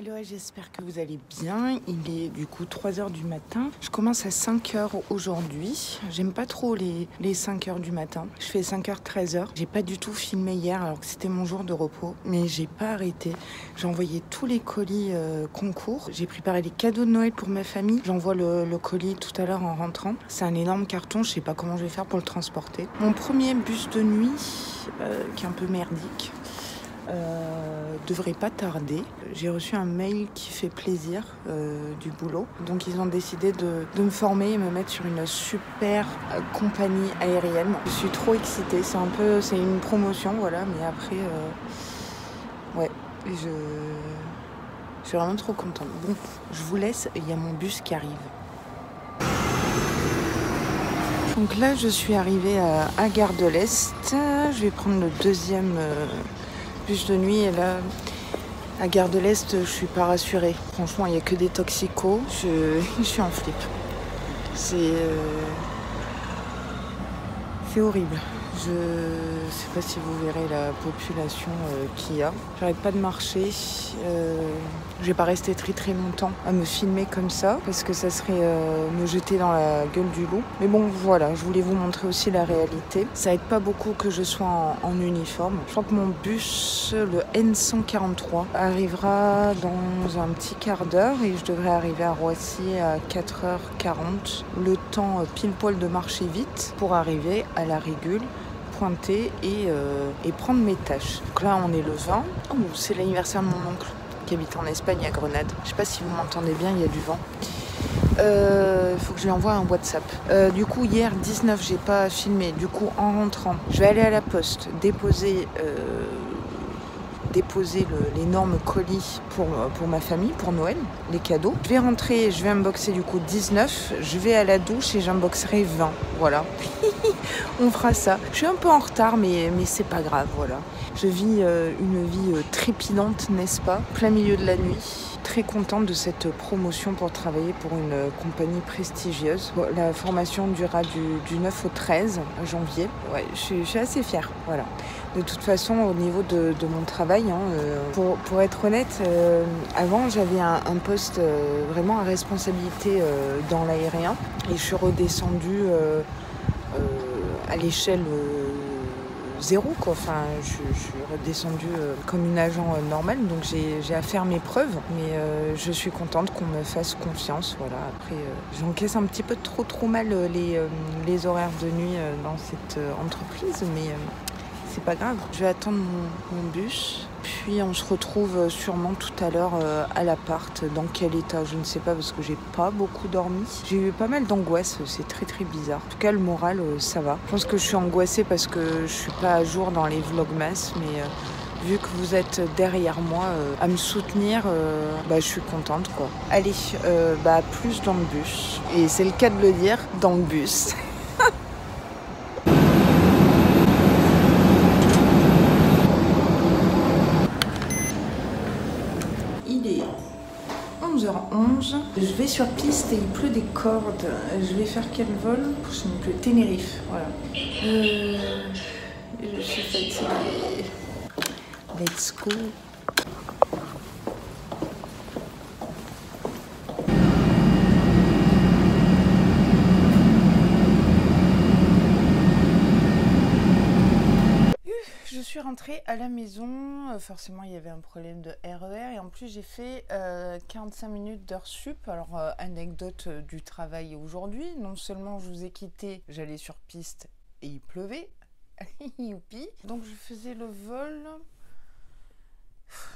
Alors j'espère que vous allez bien. Il est du coup 3 h du matin. Je commence à 5 h aujourd'hui. J'aime pas trop les 5 h du matin. Je fais 5 h 13 h. J'ai pas du tout filmé hier alors que c'était mon jour de repos. Mais j'ai pas arrêté. J'ai envoyé tous les colis concours. J'ai préparé les cadeaux de Noël pour ma famille. J'envoie le colis tout à l'heure en rentrant. C'est un énorme carton. Je sais pas comment je vais faire pour le transporter. Mon premier bus de nuit qui est un peu merdique. Devrait pas tarder. J'ai reçu un mail qui fait plaisir du boulot. Donc ils ont décidé de me former et me mettre sur une super compagnie aérienne. Je suis trop excitée. C'est une promotion, voilà. Mais après, je suis vraiment trop contente. Bon, je vous laisse. Il y a mon bus qui arrive. Donc là, je suis arrivée à Gare de l'Est. Je vais prendre le deuxième bus de nuit et là, à Gare de l'Est, je suis pas rassurée. Franchement, il n'y a que des toxicos. Je suis en flip. C'est horrible. Je sais pas si vous verrez la population qu'il y a. J'arrête pas de marcher. Je vais pas rester très très longtemps à me filmer comme ça parce que ça serait me jeter dans la gueule du loup. Mais bon, voilà, je voulais vous montrer aussi la réalité. Ça aide pas beaucoup que je sois en uniforme. Je crois que mon bus, le N143, arrivera dans un petit quart d'heure et je devrais arriver à Roissy à 4 h 40. Le temps pile poil de marcher vite pour arriver à la Régule, pointer et prendre mes tâches. Donc là, on est le 20. Oh, c'est l'anniversaire de mon oncle qui habite en Espagne, à Grenade. Je sais pas si vous m'entendez bien, il y a du vent. Faut que je lui envoie un WhatsApp. Du coup, hier, 19, j'ai pas filmé. Du coup, en rentrant, je vais aller à la poste, déposer l'énorme colis pour ma famille, pour Noël, les cadeaux. Je vais rentrer, je vais unboxer du coup 19, je vais à la douche et j'unboxerai 20, voilà. On fera ça. Je suis un peu en retard, mais c'est pas grave, voilà. Je vis une vie trépidante, n'est-ce pas, plein milieu de la nuit. Très contente de cette promotion pour travailler pour une compagnie prestigieuse. La formation durera du 9 au 13 janvier. Ouais, je suis assez fière, voilà. De toute façon, au niveau de mon travail, pour être honnête, avant j'avais un poste vraiment à responsabilité dans l'aérien et je suis redescendue à l'échelle 0, quoi. Enfin, je suis redescendue comme une agent normale, donc j'ai à faire mes preuves, mais je suis contente qu'on me fasse confiance. Voilà. Après, j'encaisse un petit peu trop mal les horaires de nuit dans cette entreprise, mais c'est pas grave. Je vais attendre mon bus. Puis on se retrouve sûrement tout à l'heure à l'appart. Dans quel état, je ne sais pas parce que j'ai pas beaucoup dormi. J'ai eu pas mal d'angoisse, c'est très très bizarre. En tout cas, le moral, ça va. Je pense que je suis angoissée parce que je suis pas à jour dans les vlogmas, mais vu que vous êtes derrière moi à me soutenir, je suis contente, quoi. Allez, plus dans le bus. Et c'est le cas de le dire, dans le bus. Il est 11 h 11. Je vais sur piste et il pleut des cordes. Je vais faire quel vol? Il pleut Tenerife, voilà. Je suis fatiguée. Let's go. Je suis rentrée à la maison, forcément il y avait un problème de RER et en plus j'ai fait 45 minutes d'heures sup. Alors anecdote du travail aujourd'hui, non seulement je vous ai quitté, j'allais sur piste et il pleuvait, youpi. Donc je faisais le vol,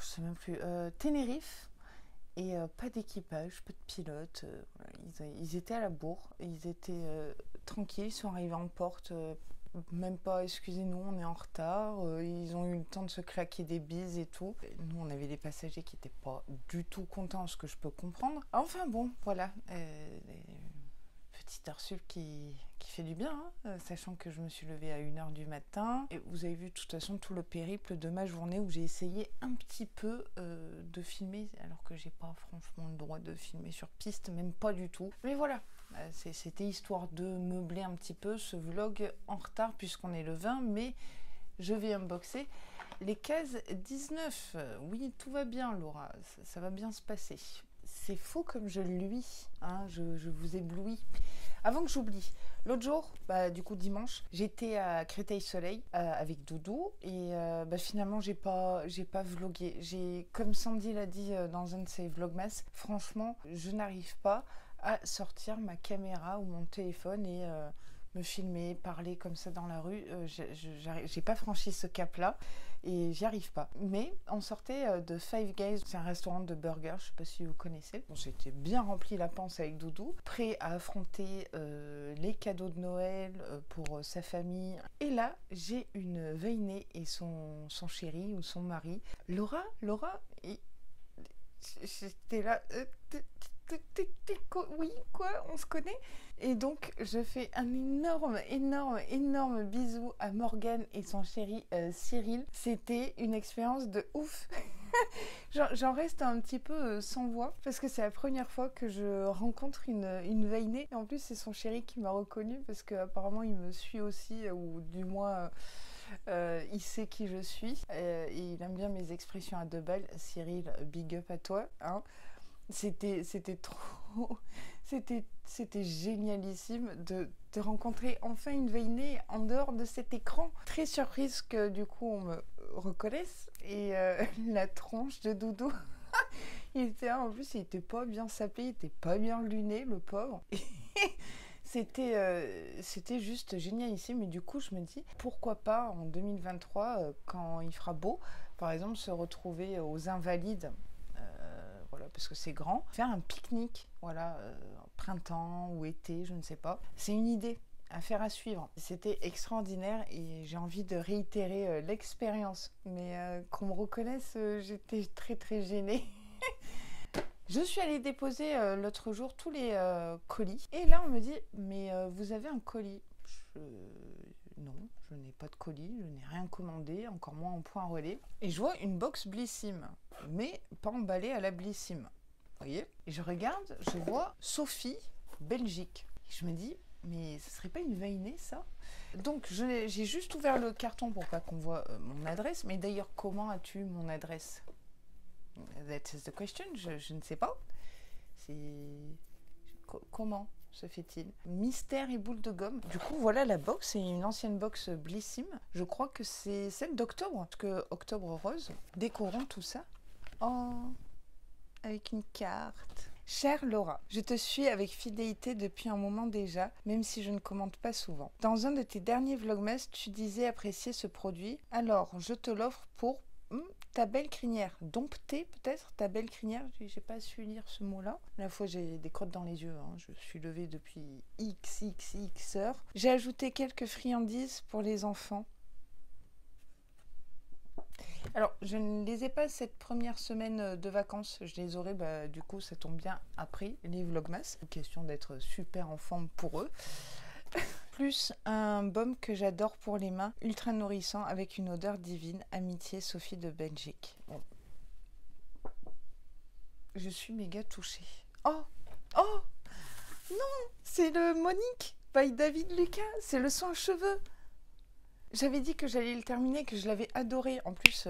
je sais même plus, Tenerife et pas d'équipage, pas de pilote. Ils étaient à la bourre, ils étaient tranquilles, ils sont arrivés en porte. Même pas, excusez-nous, on est en retard. Ils ont eu le temps de se claquer des bises et tout. Nous, on avait des passagers qui n'étaient pas du tout contents, ce que je peux comprendre. Enfin bon, voilà. Petite heure sup qui fait du bien, sachant que je me suis levée à 1 h du matin. Et vous avez vu de toute façon tout le périple de ma journée où j'ai essayé un petit peu de filmer, alors que j'ai pas franchement le droit de filmer sur piste, même pas du tout. Mais voilà. C'était histoire de meubler un petit peu ce vlog en retard puisqu'on est le 20, mais je vais unboxer Les cases 19. Oui, tout va bien, Laura. Ça va bien se passer. C'est faux comme je luis. Hein, je vous éblouis. Avant que j'oublie, l'autre jour, du coup dimanche, j'étais à Créteil-Soleil avec Doudou et finalement j'ai pas vlogué. Comme Sandy l'a dit dans un de ses vlogmas, franchement, je n'arrive pas à sortir ma caméra ou mon téléphone et me filmer, parler comme ça dans la rue. J'ai pas franchi ce cap-là et j'y arrive pas. Mais on sortait de Five Guys, c'est un restaurant de burgers, je sais pas si vous connaissez. Bon, j'étais bien rempli la panse avec Doudou, prêt à affronter les cadeaux de Noël pour sa famille. Et là, j'ai une veinée et son chéri ou son mari. Laura, j'étais là. Oui, quoi, on se connaît? Et donc, je fais un énorme bisou à Morgane et son chéri Cyril. C'était une expérience de ouf. J'en reste un petit peu sans voix parce que c'est la première fois que je rencontre une veinée. Et en plus, c'est son chéri qui m'a reconnue parce qu'apparemment, il me suit aussi, ou du moins... il sait qui je suis et il aime bien mes expressions à deux balles. Cyril, big up à toi, hein. C'était trop, c'était génialissime de rencontrer enfin une veinée en dehors de cet écran. Très surprise que du coup on me reconnaisse et la tronche de Doudou. En plus il était pas bien sapé, il était pas bien luné, le pauvre. C'était juste génialissime. Et du coup je me dis pourquoi pas en 2023 quand il fera beau, par exemple se retrouver aux Invalides. Voilà, parce que c'est grand, faire un pique-nique, voilà, printemps ou été, je ne sais pas. C'est une idée à faire, à suivre. C'était extraordinaire et j'ai envie de réitérer l'expérience. Mais qu'on me reconnaisse, j'étais très gênée. Je suis allée déposer l'autre jour tous les colis. Et là, on me dit, mais vous avez un colis? Non, je n'ai pas de colis, je n'ai rien commandé, encore moins en point relais. Et je vois une box Blissim, mais pas emballée à la Blissim. Vous voyez? Et je regarde, je vois Sophie, Belgique. Et je me dis, mais ce serait pas une veinée, ça? Donc, j'ai juste ouvert le carton pour pas qu'on voit mon adresse. Mais d'ailleurs, comment as-tu mon adresse? That is the question, je ne sais pas. Comment se fait-il? Mystère et boule de gomme. Du coup, voilà la box. C'est une ancienne box Blissim. Je crois que c'est celle d'octobre. Parce que Octobre Rose. Décorons tout ça. Oh, avec une carte. Chère Laura, je te suis avec fidélité depuis un moment déjà, même si je ne commente pas souvent. Dans un de tes derniers vlogmas, tu disais apprécier ce produit. Alors, je te l'offre pour ta belle crinière. Dompter peut-être ta belle crinière. J'ai pas su lire ce mot-là. La fois j'ai des crottes dans les yeux. Hein. Je suis levée depuis XXX heures. J'ai ajouté quelques friandises pour les enfants. Alors, je ne les ai pas cette première semaine de vacances. Je les aurai, du coup, ça tombe bien après les vlogmas. Question d'être super en forme pour eux. Plus un baume que j'adore pour les mains, ultra nourrissant avec une odeur divine. Amitié, Sophie de Belgique. Bon. Je suis méga touchée. Oh non, c'est le Monique by David Lucas. C'est le soin cheveux. J'avais dit que j'allais le terminer, que je l'avais adoré. En plus,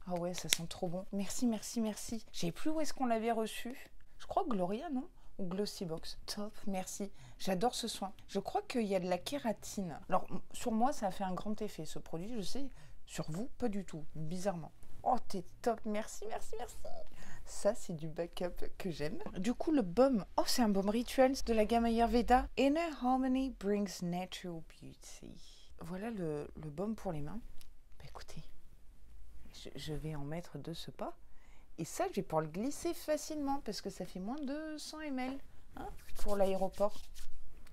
ah ouais, ça sent trop bon. Merci. Je savais plus où est-ce qu'on l'avait reçu. Je crois Gloria, non? Ou Glossybox. Top, merci. J'adore ce soin. Je crois qu'il y a de la kératine. Alors, sur moi, ça a fait un grand effet, ce produit. Je sais, sur vous, pas du tout. Bizarrement. Oh, t'es top. Merci. Ça, c'est du backup que j'aime. Du coup, le baume. Oh, c'est un baume rituel de la gamme Ayurveda. Inner Harmony brings natural beauty. Voilà le baume pour les mains. Écoutez, je vais en mettre de ce pas. Et ça, je vais pouvoir le glisser facilement parce que ça fait moins de 100 ml hein, pour l'aéroport.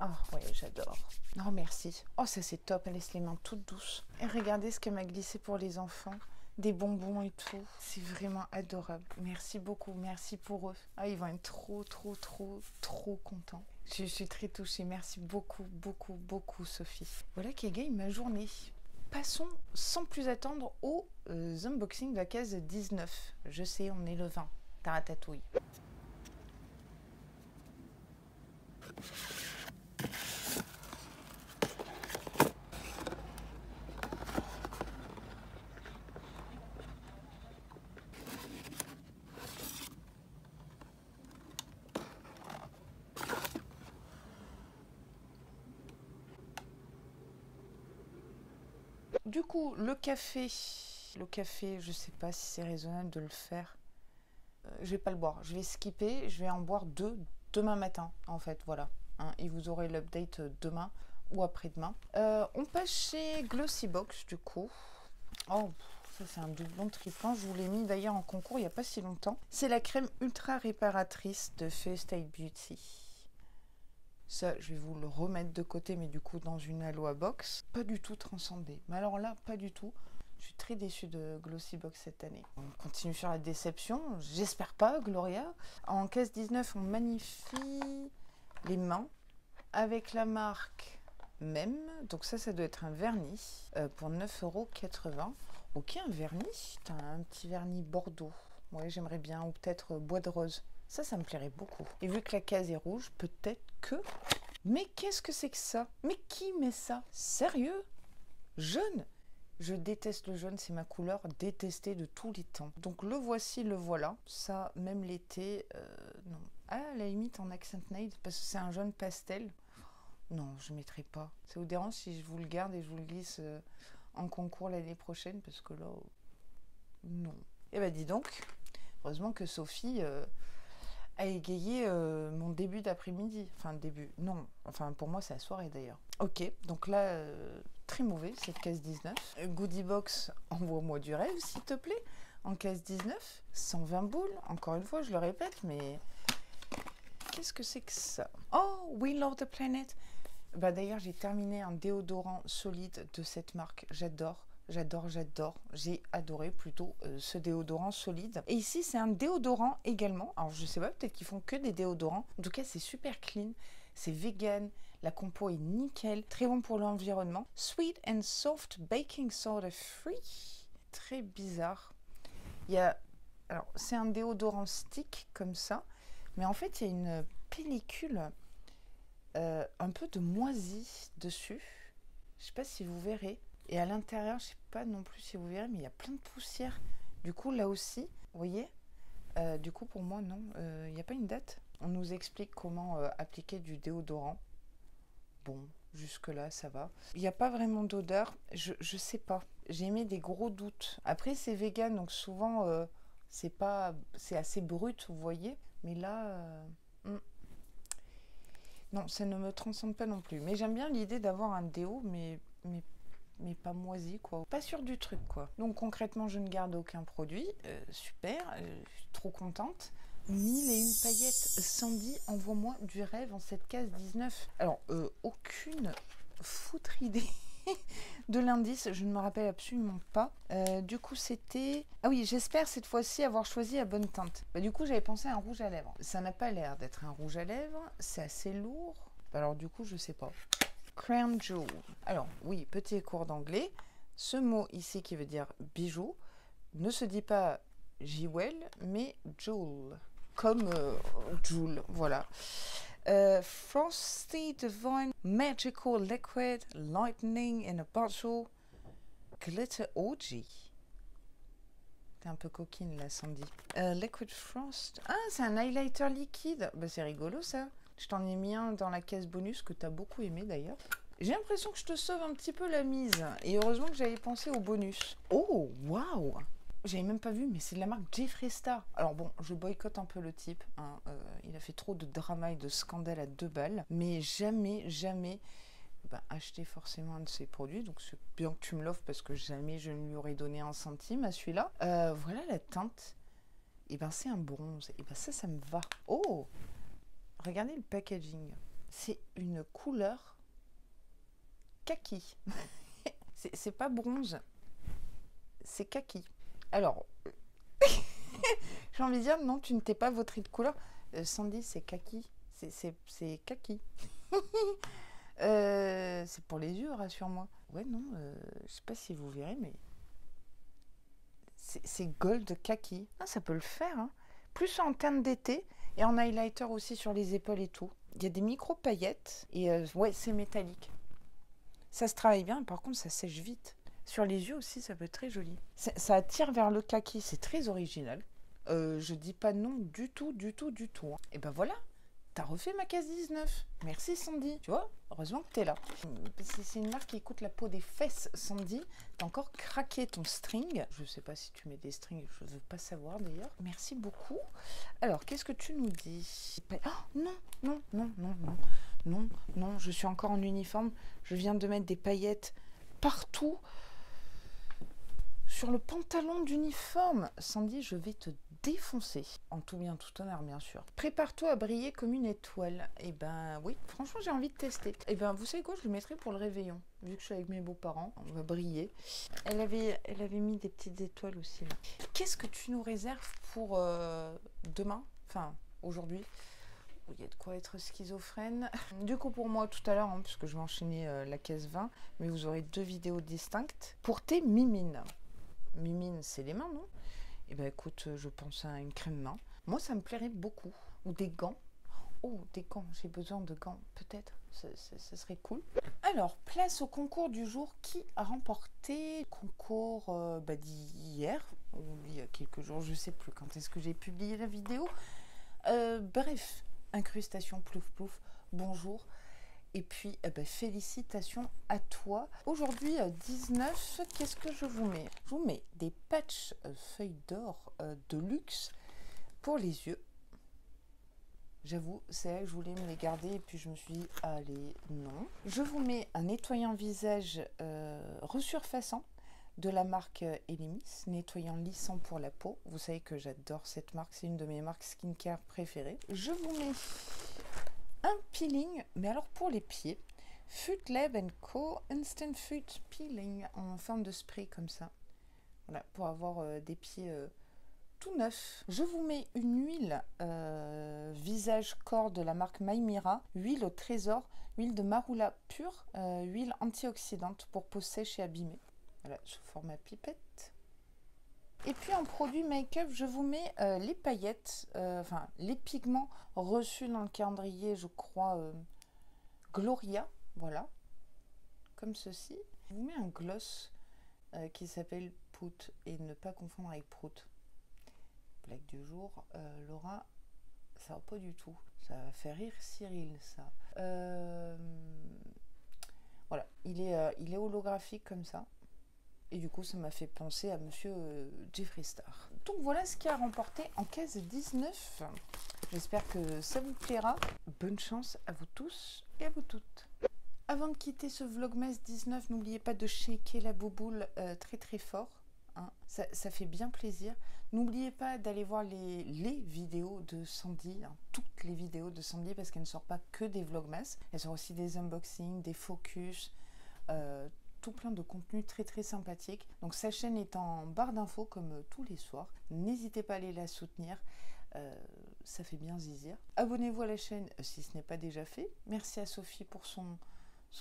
Ah ouais, j'adore. Oh, merci. Oh, ça c'est top. Elle laisse les mains toutes douces. Et regardez ce qu'elle m'a glissé pour les enfants. Des bonbons et tout. C'est vraiment adorable. Merci beaucoup. Merci pour eux. Ah, ils vont être trop contents. Je suis très touchée. Merci beaucoup, Sophie. Voilà qui égaye ma journée. Passons sans plus attendre aux unboxings de la case 19. Je sais, on est le 20. Taratatouille. Du coup, le café, je sais pas si c'est raisonnable de le faire. Je vais pas le boire. Je vais skipper. Je vais en boire 2 demain matin, en fait. Voilà. Hein, et vous aurez l'update demain ou après-demain. On passe chez Glossybox, du coup. Oh, ça c'est un doublon triplant. Je vous l'ai mis d'ailleurs en concours il n'y a pas si longtemps. C'est la crème ultra réparatrice de First Aid Beauty. Ça, je vais vous le remettre de côté, mais du coup dans une Aloha box. Pas du tout transcendé. Mais alors là, pas du tout. Je suis très déçue de Glossybox cette année. On continue sur la déception. J'espère pas, Gloria. En caisse 19, on magnifie les mains avec la marque même. Donc ça doit être un vernis pour 9,80 €. Ok, un vernis. T'as un petit vernis Bordeaux. Ouais, j'aimerais bien. Ou peut-être bois de rose. Ça me plairait beaucoup. Et vu que la case est rouge, peut-être que... Mais qu'est-ce que c'est que ça? Mais qui met ça? Sérieux? Jaune? Je déteste le jaune, c'est ma couleur détestée de tous les temps. Donc le voici, le voilà. Ça, même l'été, non. Ah, à la limite en accent nail, parce que c'est un jaune pastel. Non, je ne mettrai pas. Ça vous dérange si je vous le garde et je vous le glisse en concours l'année prochaine? Parce que là, non. Eh ben dis donc, heureusement que Sophie a égayé mon début d'après-midi. Enfin, début, non. Enfin, pour moi, c'est la soirée d'ailleurs. Ok, donc là, très mauvais, cette case 19. Goodie box, envoie-moi du rêve, s'il te plaît. En case 19, 120 boules. Encore une fois, je le répète, mais... Qu'est-ce que c'est que ça? Oh, We Love the Planet. Bah d'ailleurs, j'ai terminé un déodorant solide de cette marque. J'adore. J'ai adoré plutôt ce déodorant solide. Et ici, c'est un déodorant également. Alors, je sais pas, peut-être qu'ils font que des déodorants. En tout cas, c'est super clean. C'est vegan. La compo est nickel. Très bon pour l'environnement. Sweet and soft baking soda free. Très bizarre. Il y a... Alors, c'est un déodorant stick comme ça. Mais en fait, il y a une pellicule un peu de moisi dessus. Je sais pas si vous verrez. Et à l'intérieur, je sais pas non plus si vous verrez, mais il y a plein de poussière. Du coup, là aussi, vous voyez, du coup, pour moi, non, il n'y a pas une date. On nous explique comment appliquer du déodorant. Bon, jusque-là, ça va. Il n'y a pas vraiment d'odeur. Je sais pas. J'ai émis des gros doutes. Après, c'est vegan, donc souvent, c'est assez brut, vous voyez. Mais là, non, ça ne me transcende pas non plus. Mais j'aime bien l'idée d'avoir un déo, mais pas moisi, quoi. Pas sûr du truc, quoi. Donc concrètement, je ne garde aucun produit. Super, je suis trop contente. 1001 paillettes. Sandy, envoie-moi du rêve en cette case 19. Alors, aucune foutre idée de l'indice, je ne me rappelle absolument pas. Du coup, c'était... Ah oui, j'espère cette fois-ci avoir choisi la bonne teinte. Bah, du coup, j'avais pensé à un rouge à lèvres. Ça n'a pas l'air d'être un rouge à lèvres. C'est assez lourd. Alors du coup, je sais pas. Crown Jewel. Alors, oui, petit cours d'anglais. Ce mot ici qui veut dire bijou ne se dit pas jewel, mais jewel. Comme Joule, voilà. Frosty Divine Magical Liquid Lightning in a Bottle Glitter Orgy. T'es un peu coquine là, Sandy. Liquid Frost. Ah, c'est un highlighter liquide. Bah, c'est rigolo ça. Je t'en ai mis un dans la caisse bonus que tu as beaucoup aimé d'ailleurs. J'ai l'impression que je te sauve un petit peu la mise. Et heureusement que j'avais pensé au bonus. Oh, waouh! J'avais même pas vu, mais c'est de la marque Jeffree Star. Alors bon, je boycotte un peu le type. Hein. Il a fait trop de drama et de scandale à 2 balles. Mais jamais acheter forcément un de ses produits. Donc c'est bien que tu me l'offres parce que jamais je ne lui aurais donné un centime à celui-là. Voilà la teinte. Et ben c'est un bronze. Et ben ça me va. Oh! Regardez le packaging. C'est une couleur kaki. C'est pas bronze. C'est kaki. Alors, j'ai envie de dire, non, tu ne t'es pas vautré de couleur. Sandy, c'est kaki. C'est kaki. C'est pour les yeux, rassure-moi. Ouais, non, je sais pas si vous verrez, mais c'est gold kaki. Ah, ça peut le faire, hein. Plus en teinte d'été et en highlighter aussi sur les épaules et tout. Il y a des micro paillettes et ouais, c'est métallique. Ça se travaille bien, par contre, ça sèche vite. Sur les yeux aussi, ça peut être très joli. Ça attire vers le kaki, c'est très original. Je dis pas non du tout. Et ben voilà, t'as refait ma case 19. Merci Sandy. Tu vois, heureusement que t'es là. C'est une marque qui écoute la peau des fesses, Sandy. T'as encore craqué ton string. Je sais pas si tu mets des strings, je veux pas savoir d'ailleurs. Merci beaucoup. Alors, qu'est-ce que tu nous dis? Oh, non, non, non, non, non, non, non, je suis encore en uniforme. Je viens de mettre des paillettes partout. Sur le pantalon d'uniforme. Sandy, je vais te défoncer. En tout bien, tout honneur, bien sûr. Prépare-toi à briller comme une étoile. Eh ben oui, franchement, j'ai envie de tester. Eh ben, vous savez quoi, je le mettrai pour le réveillon. Vu que je suis avec mes beaux-parents, on va briller. Elle avait mis des petites étoiles aussi, là. Qu'est-ce que tu nous réserves pour demain? Enfin, aujourd'hui. Il y a de quoi être schizophrène. Du coup, pour moi, tout à l'heure, hein, puisque je vais enchaîner la case 20, mais vous aurez 2 vidéos distinctes. Pour tes mimines. Mimine, c'est les mains, non? Eh ben écoute, je pense à une crème main. Moi, ça me plairait beaucoup. Ou des gants. Oh, des gants, j'ai besoin de gants, peut-être. Ça serait cool. Alors, place au concours du jour. Qui a remporté le concours d'hier? Ou il y a quelques jours, je sais plus quand est-ce que j'ai publié la vidéo. Bref, incrustation, plouf plouf, bonjour. Et puis, félicitations à toi. Aujourd'hui, 19, qu'est-ce que je vous mets? Je vous mets des patchs feuilles d'or de luxe pour les yeux. J'avoue, c'est là que je voulais me les garder et puis je me suis dit, allez, non. Je vous mets un nettoyant visage resurfaçant de la marque Elemis, nettoyant lissant pour la peau. Vous savez que j'adore cette marque, c'est une de mes marques skincare préférées. Je vous mets un peeling, mais alors pour les pieds, Foot Lab Co Instant Foot Peeling en forme de spray comme ça. Voilà, pour avoir des pieds tout neufs. Je vous mets une huile visage corps de la marque Maymira, huile au trésor, huile de marula pure, huile antioxydante pour peau sèche et abîmée. Voilà, sous format pipette. Et puis en produit make-up, je vous mets les paillettes, enfin les pigments reçus dans le calendrier, je crois, Gloria, voilà, comme ceci. Je vous mets un gloss qui s'appelle Pout, et ne pas confondre avec Prout. Blague du jour, Laura, ça va pas du tout, ça va faire rire Cyril, ça. Voilà, il est holographique comme ça. Et du coup, ça m'a fait penser à monsieur Jeffree Star. Donc voilà ce qui a remporté en case 19. J'espère que ça vous plaira. Bonne chance à vous tous et à vous toutes. Avant de quitter ce Vlogmas 19, n'oubliez pas de shaker la bouboule très très fort. Hein. Ça fait bien plaisir. N'oubliez pas d'aller voir les vidéos de Sandy, hein, toutes les vidéos de Sandy, parce qu'elle ne sort pas que des Vlogmas. Elle sort aussi des unboxings, des focus, tout plein de contenu très très sympathique. Donc sa chaîne est en barre d'infos comme tous les soirs. N'hésitez pas à aller la soutenir, ça fait bien zizir. Abonnez-vous à la chaîne si ce n'est pas déjà fait. Merci à Sophie pour son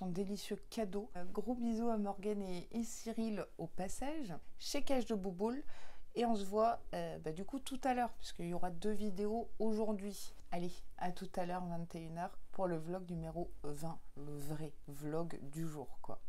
délicieux cadeau. Gros bisous à Morgane et Cyril au passage. Shakeage de bouboule. Et on se voit du coup tout à l'heure, puisqu'il y aura 2 vidéos aujourd'hui. Allez, à tout à l'heure, 21 h, pour le vlog numéro 20. Le vrai vlog du jour, quoi.